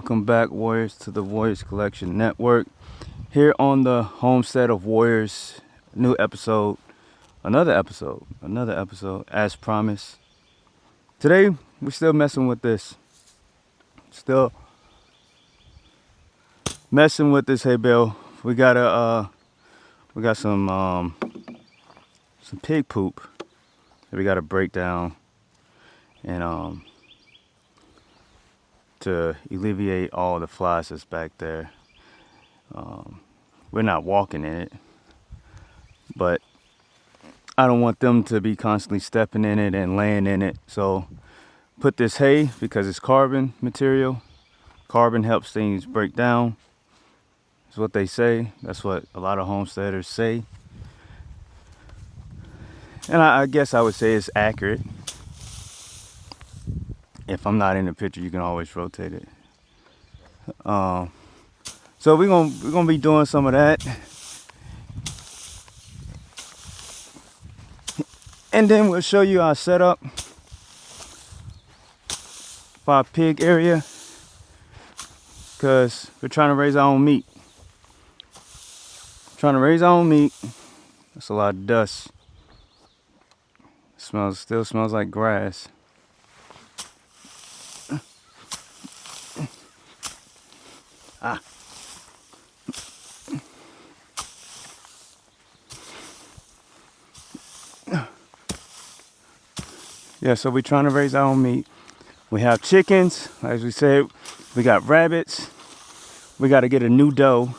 Welcome back, Warriors, to the Warriors Collection Network. Here on the Homestead of Warriors, new episode, another episode, as promised. Today, we're still messing with this. Still messing with this hay bale. We got some pig poop that we gotta break down and to alleviate all the flies that's back there. We're not walking in it, but I don't want them to be constantly stepping in it and laying in it. So put this hay, because it's carbon material. Carbon helps things break down. That's what they say. That's what a lot of homesteaders say. And I guess I would say it's accurate. If I'm not in the picture, you can always rotate it. So we're gonna be doing some of that, and then we'll show you our setup for our pig area, because we're trying to raise our own meat. That's a lot of dust. Still smells like grass. Yeah, so we're trying to raise our own meat. We have chickens, as we said. We got rabbits. We got to get a new doe,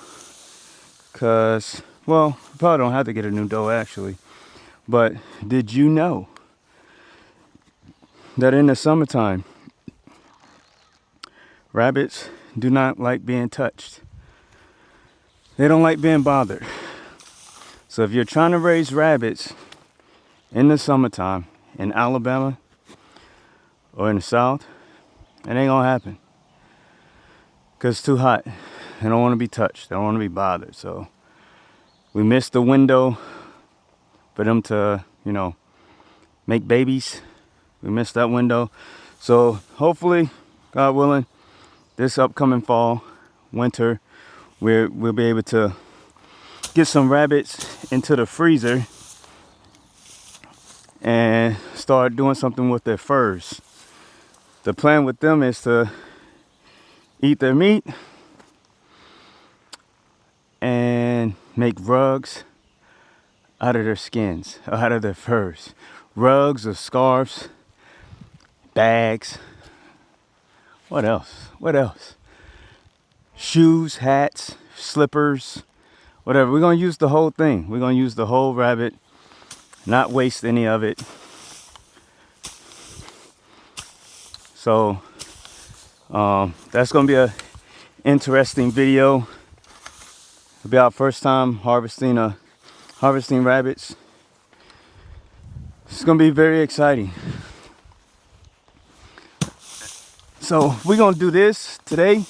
because, well, we probably don't have to get a new doe actually. But did you know that in the summertime, rabbits do not like being touched? They don't like being bothered. So if you're trying to raise rabbits in the summertime in Alabama or in the South, it ain't gonna happen, because it's too hot. They don't want to be touched. They don't want to be bothered. So we missed the window for them to, make babies. We missed that window. So hopefully, God willing, this upcoming fall, winter, we'll be able to get some rabbits into the freezer and start doing something with their furs. The plan with them is to eat their meat and make rugs out of their skins, out of their furs. Rugs or scarves, bags. What else? Shoes, hats, slippers, whatever. We're going to use the whole thing. We're going to use the whole rabbit, not waste any of it. So that's going to be a interesting video. It'll be our first time harvesting rabbits. It's going to be very exciting. So we're going to do this today.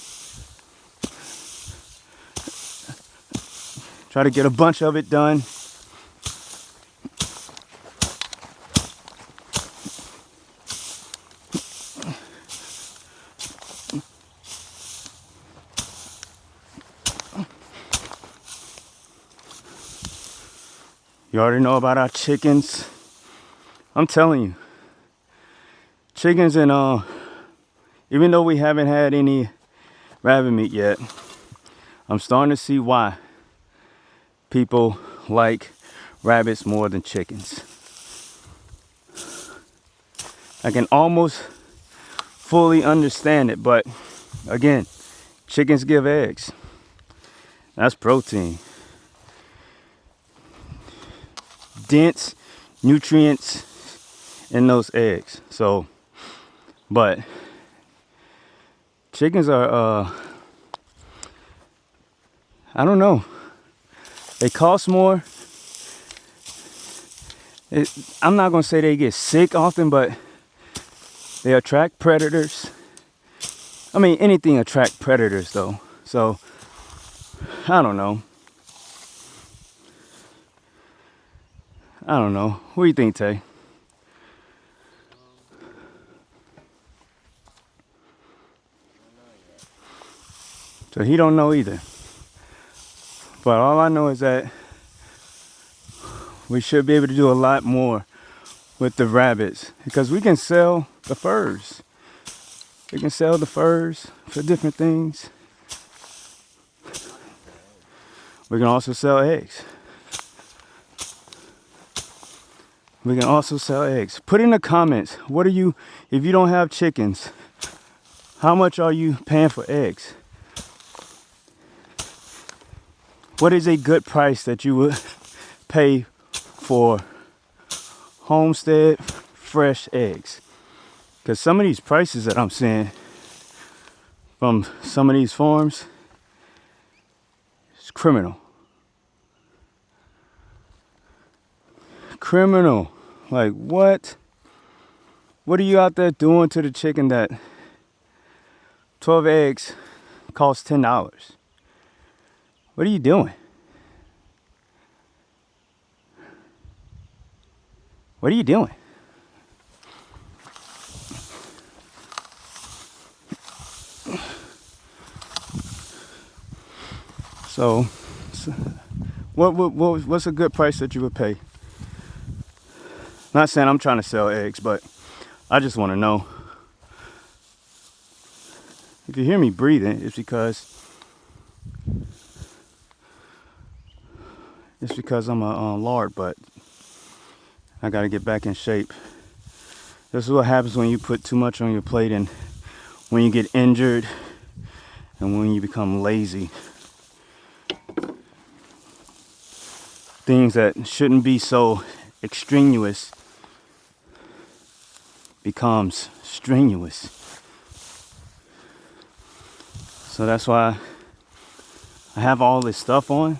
Try to get a bunch of it done. You already know about our chickens. I'm telling you, chickens, and even though we haven't had any rabbit meat yet, I'm starting to see why people like rabbits more than chickens. I can almost fully understand it, but again, chickens give eggs. That's protein. Dense nutrients in those eggs. So, but chickens are, I don't know. They cost more. I'm not gonna say they get sick often, but they attract predators. I mean, anything attract predators though. So, I don't know. What do you think, Tay? So he don't know either. But all I know is that we should be able to do a lot more with the rabbits because we can sell the furs. We can sell the furs for different things. We can also sell eggs. We can also sell eggs. Put in the comments, what are you, if you don't have chickens, how much are you paying for eggs? What is a good price that you would pay for Homestead fresh eggs? Because some of these prices that I'm seeing from some of these farms, it's criminal. Criminal. Like what? What are you out there doing to the chicken that 12 eggs cost $10? What are you doing? What are you doing? So what's a good price that you would pay? Not saying I'm trying to sell eggs, but I just want to know. If you hear me breathing, it's because I'm a lard butt. I got to get back in shape. This is what happens when you put too much on your plate and when you get injured and when you become lazy. Things that shouldn't be so extraneous becomes strenuous. So that's why I have all this stuff on,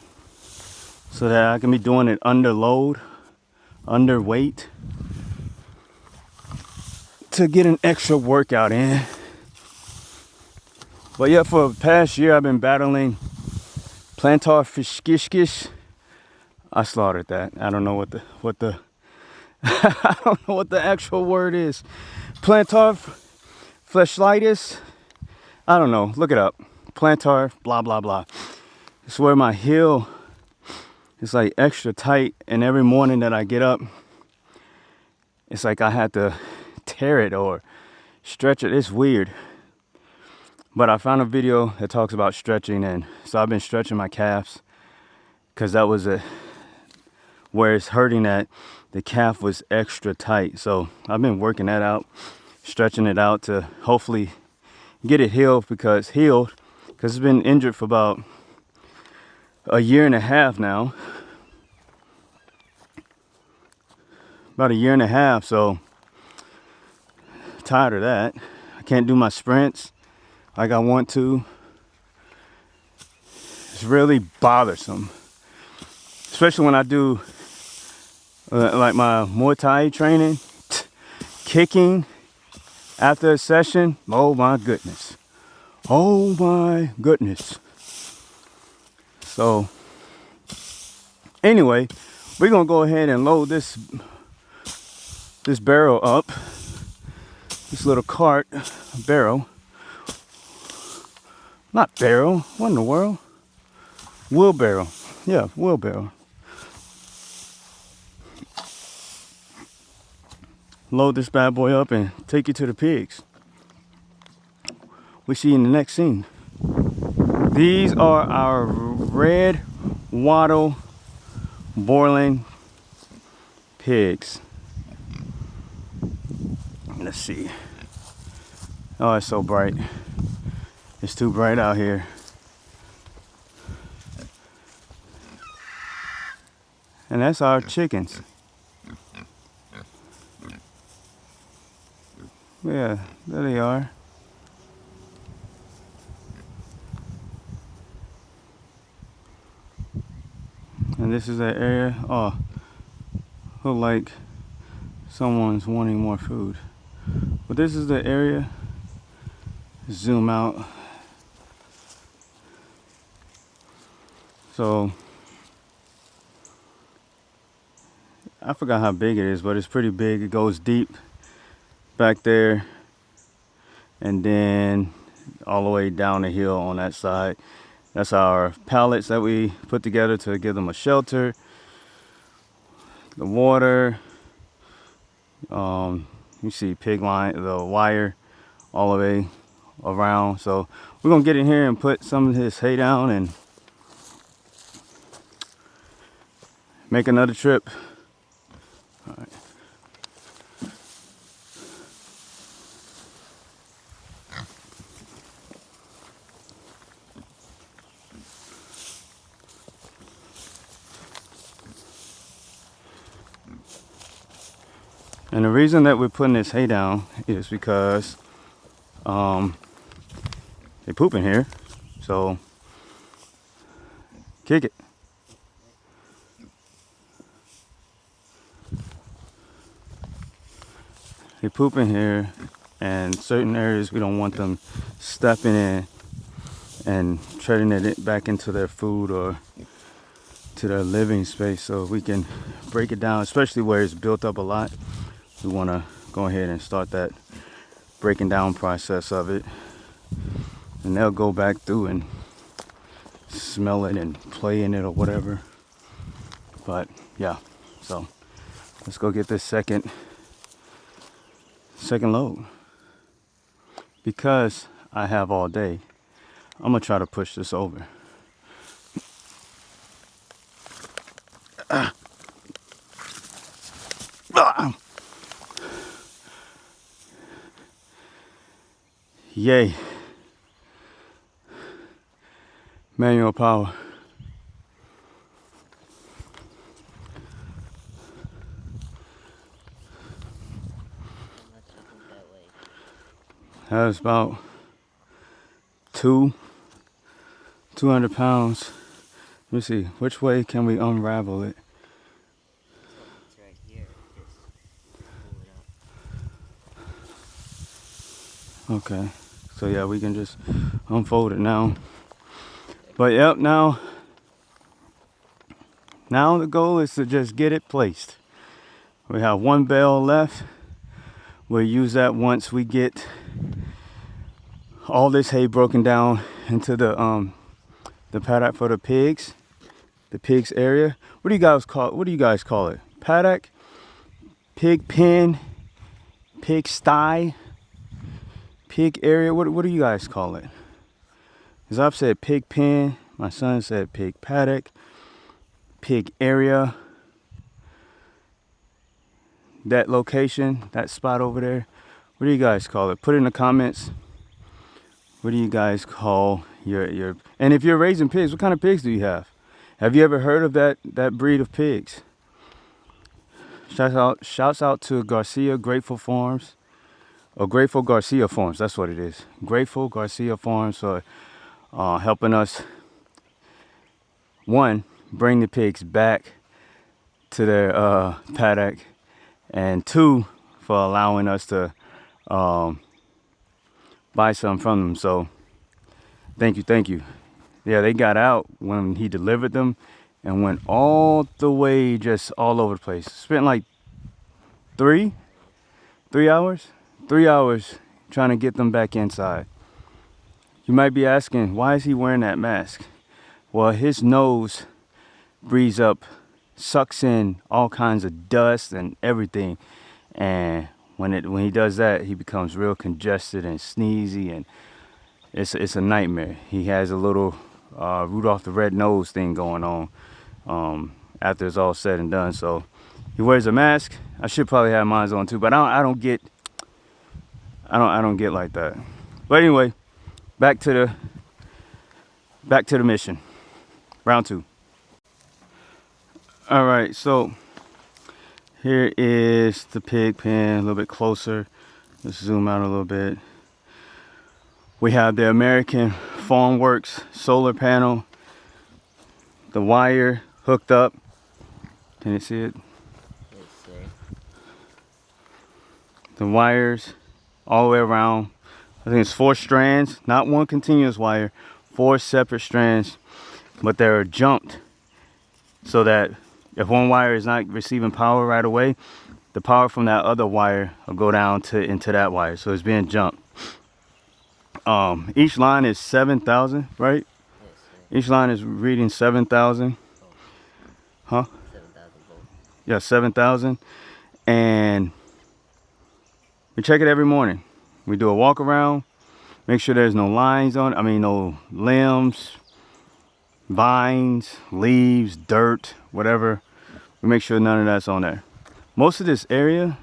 so that I can be doing it under load, under weight, to get an extra workout in. But yeah, for the past year I've been battling plantar fasciitis. I slaughtered that. I don't know what the I don't know what the actual word is. Plantar fasciitis. I don't know. Look it up. Plantar blah blah blah. It's where my heel is like extra tight, and every morning that I get up, it's like I had to tear it or stretch it. It's weird. But I found a video that talks about stretching, and so I've been stretching my calves because that was where it's hurting at. The calf was extra tight. So I've been working that out, stretching it out to hopefully get it healed because it's been injured for about a year and a half now. About a year and a half, so tired of that. I can't do my sprints like I want to. It's really bothersome, especially when I do like my Muay Thai training, kicking after a session. Oh my goodness. Oh my goodness. So anyway, we're gonna go ahead and load this barrel up. This little cart, barrel. Not barrel, what in the world? Wheelbarrow. Yeah, wheelbarrow. Load this bad boy up and take you to the pigs. We see you in the next scene. These are our red wattle boiling pigs. Let's see. Oh, it's so bright. It's too bright out here. And that's our chickens. Yeah, there they are. And this is that area. Oh, look like someone's wanting more food. But this is the area. Zoom out. So I forgot how big it is, but it's pretty big. It goes deep back there, and then all the way down the hill on that side. That's our pallets that we put together to give them a shelter. The water, you see pig line, the wire all the way around. So we're gonna get in here and put some of this hay down and make another trip. All right. And the reason that we're putting this hay down is because they poop in here, so kick it. They poop in here, and certain areas we don't want them stepping in and treading it back into their food or to their living space. So we can break it down, especially where it's built up a lot. We want to go ahead and start that breaking down process of it, and they'll go back through and smell it and play in it or whatever. But yeah, so let's go get this second load. Because I have all day, I'm gonna try to push this over. Yay. Manual power. That's about 200 pounds. Let me see, which way can we unravel it? It's right here. Just pull it up. Okay, so yeah, we can just unfold it now. But yep, now the goal is to just get it placed. We have one bale left. We'll use that once we get all this hay broken down into the paddock for the pigs area. What do you guys call it? Paddock, pig pen, pig sty, pig area. What do you guys call it? Because I've said pig pen, my son said pig paddock, pig area. That location, that spot over there, what do you guys call it? Put it in the comments. What do you guys call your and if you're raising pigs, what kind of pigs do you have? Have you ever heard of that breed of pigs? Shouts out to Garcia Grateful Farms, or Grateful Garcia Farms, that's what it is. Grateful Garcia Farms for helping us, one, bring the pigs back to their paddock, and two, for allowing us to buy some from them. So thank you. Yeah, they got out when he delivered them and went all the way, just all over the place. Spent like 3 hours trying to get them back inside. You might be asking, why is he wearing that mask? Well, his nose breathes up, sucks in all kinds of dust and everything, and when he does that, he becomes real congested and sneezy, and it's a nightmare. He has a little Rudolph the Red-Nosed thing going on after it's all said and done. So he wears a mask. I should probably have mine on too, but I don't get like that. But anyway, back to the mission. Round 2. All right, so here is the pig pen, a little bit closer. Let's zoom out a little bit. We have the American Farm Works solar panel, the wire hooked up. Can you see it? Let's see. The wires all the way around. I think it's 4 strands, not one continuous wire, 4 separate strands, but they're jumped so that if one wire is not receiving power right away, the power from that other wire will go down into that wire. So it's being jumped. Each line is 7,000, right? Yes, sir. Each line is reading 7,000. Oh, Huh? 7,000 volts. Yeah, 7,000. And we check it every morning. We do a walk around, make sure there's no lines on it. I mean, no limbs, vines, leaves, dirt, whatever. We make sure none of that's on there. Most of this area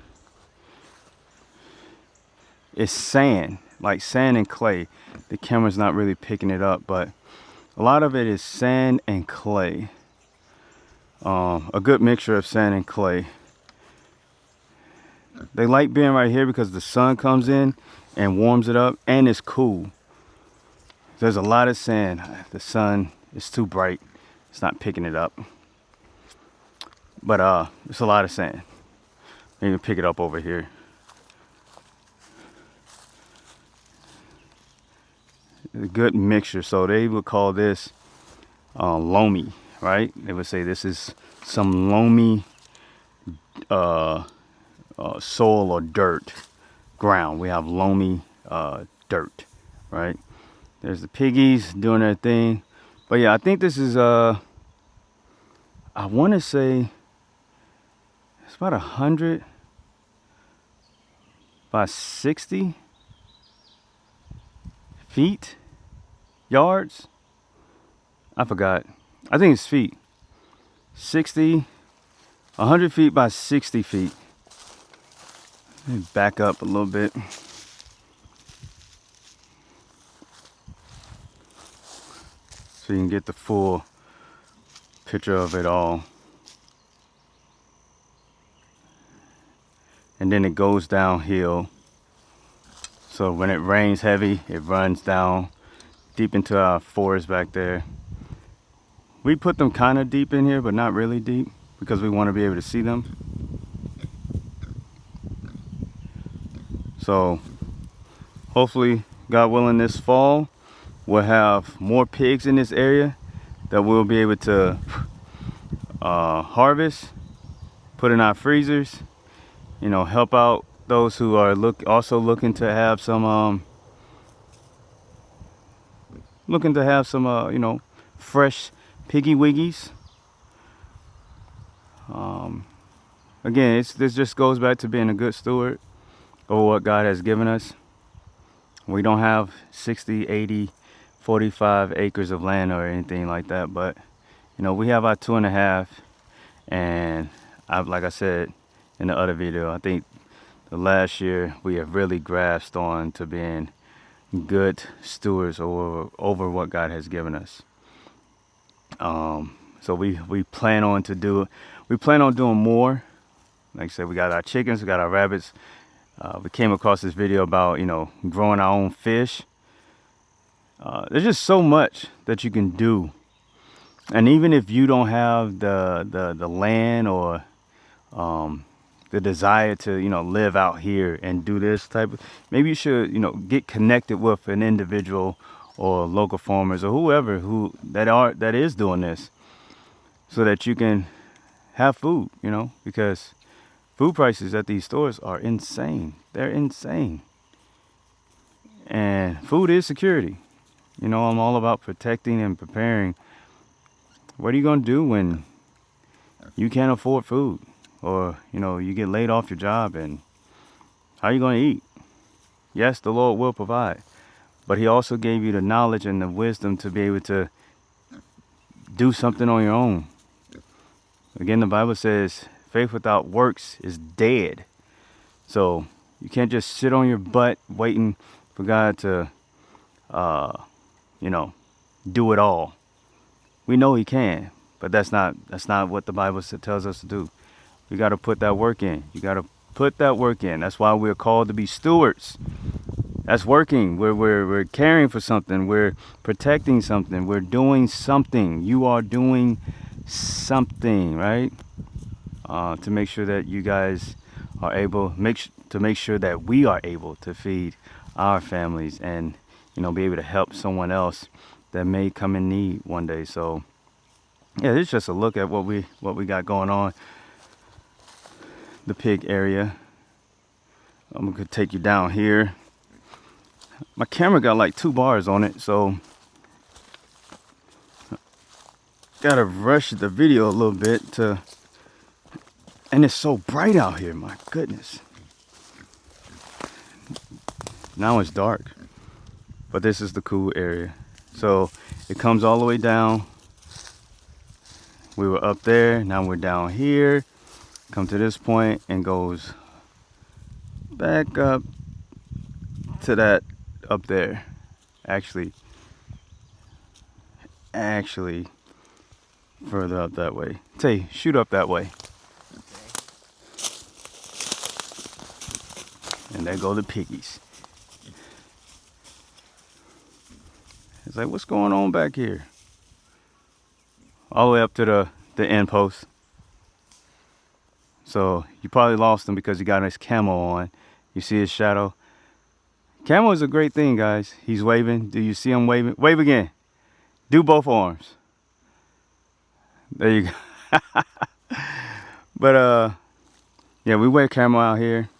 is sand, like sand and clay. The camera's not really picking it up, but a lot of it is sand and clay. A good mixture of sand and clay. They like being right here because the sun comes in and warms it up, and it's cool. There's a lot of sand. The sun is too bright. It's not picking it up. But it's a lot of sand. You can pick it up over here. A good mixture. So they would call this loamy, right? They would say this is some loamy soil or dirt ground. We have loamy dirt, right? There's the piggies doing their thing. But yeah, I think this is I want to say it's about 100 by 60 feet, yards. I forgot. I think it's feet. 100 feet by 60 feet. Let me back up a little bit. So you can get the full picture of it all. And then it goes downhill. So when it rains heavy, it runs down deep into our forest back there. We put them kind of deep in here, but not really deep because we want to be able to see them. So hopefully, God willing, this fall we'll have more pigs in this area that we'll be able to harvest, put in our freezers, you know, help out those who are also looking to have some you know, fresh piggy wiggies. Again, this just goes back to being a good steward over what God has given us. We don't have 60, 80, 45 acres of land or anything like that, but you know, we have our 2.5, and like I said in the other video, I think the last year we have really grasped on to being good stewards over what God has given us. So we plan on doing more. Like I said, we got our chickens, we got our rabbits. We came across this video about, you know, growing our own fish. There's just so much that you can do. And even if you don't have the land or the desire to, you know, live out here and do this type of, maybe you should, you know, get connected with an individual or local farmers or whoever that is doing this, so that you can have food, you know, because food prices at these stores are insane. They're insane. And food is security. You know, I'm all about protecting and preparing. What are you going to do when you can't afford food? Or, you know, you get laid off your job, and how are you going to eat? Yes, the Lord will provide. But he also gave you the knowledge and the wisdom to be able to do something on your own. Again, the Bible says faith without works is dead. So you can't just sit on your butt waiting for God to, you know, do it all. We know he can, but that's not what the Bible tells us to do. We got to put that work in. You got to put that work in. That's why we're called to be stewards. That's working. We're caring for something. We're protecting something. We're doing something. You are doing something, right? To make sure that you guys are able, to make sure that we are able to feed our families and, you know, be able to help someone else that may come in need one day. So yeah, it's just a look at what we got going on. The pig area. I'm gonna take you down here. my camera got like 2 bars on it, so gotta rush the video a little bit to, and it's so bright out here, my goodness. Now it's dark, but this is the cool area. So it comes all the way down. We were up there, now we're down here, come to this point and goes back up to that up there. Actually further up that way. Tay, shoot up that way. And there go the piggies. It's like, what's going on back here? All the way up to the end post. So you probably lost him because he got his camo on. You see his shadow. Camo is a great thing, guys. He's waving. Do you see him waving? Wave again. Do both arms. There you go. But yeah, we wear camo out here.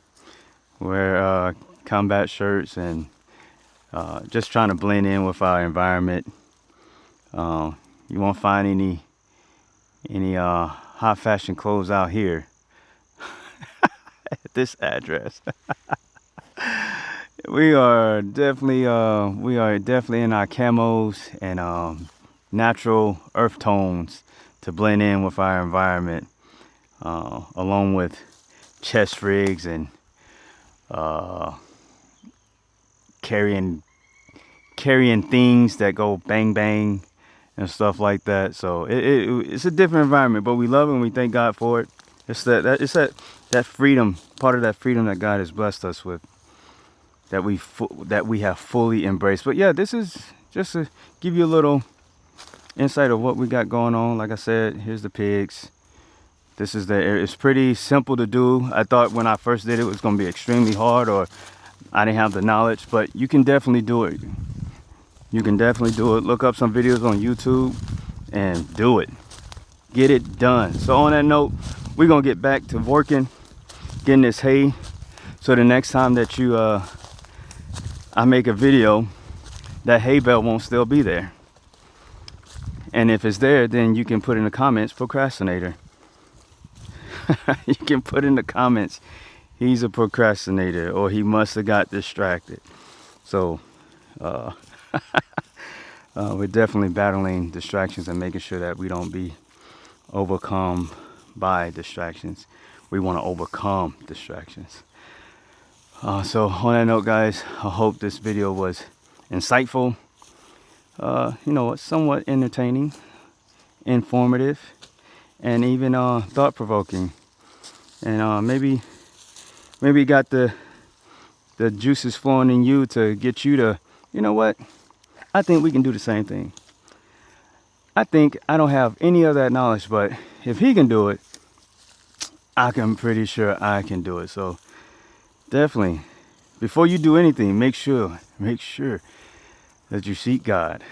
Wear combat shirts and just trying to blend in with our environment. You won't find any high fashion clothes out here at this address. we are definitely in our camos and natural earth tones to blend in with our environment, along with chest rigs and carrying things that go bang bang and stuff like that. So it's a different environment, but we love it and we thank God for it. It's that freedom, part of that freedom that God has blessed us with, that we have fully embraced. But yeah, this is just to give you a little insight of what we got going on. Like I said, here's the pigs. This is the area. It's pretty simple to do. I thought when I first did it, it was going to be extremely hard, or I didn't have the knowledge, but you can definitely do it. You can definitely do it. Look up some videos on YouTube and do it. Get it done. So on that note, we're going to get back to working, getting this hay. So the next time that I make a video, that hay bale won't still be there. And if it's there, then you can put in the comments, procrastinator. You can put in the comments, he's a procrastinator, or he must have got distracted. So we're definitely battling distractions and making sure that we don't be overcome by distractions. We want to overcome distractions. So on that note, guys, I hope this video was insightful, somewhat entertaining, informative, and even thought-provoking. And maybe got the juices flowing in you to get you to, you know what? I think we can do the same thing. I think I don't have any of that knowledge, but if he can do it, I'm pretty sure I can do it. So definitely, before you do anything, make sure that you seek God.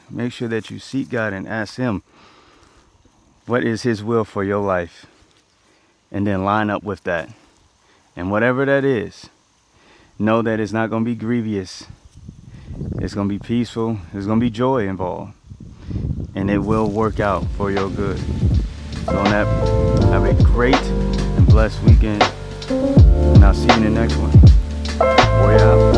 Make sure that you seek God and ask him what is his will for your life, and then line up with that. And whatever that is, know that it's not going to be grievous. It's going to be peaceful. There's going to be joy involved. And it will work out for your good. So on that, have a great and blessed weekend. And I'll see you in the next one. Warrior out.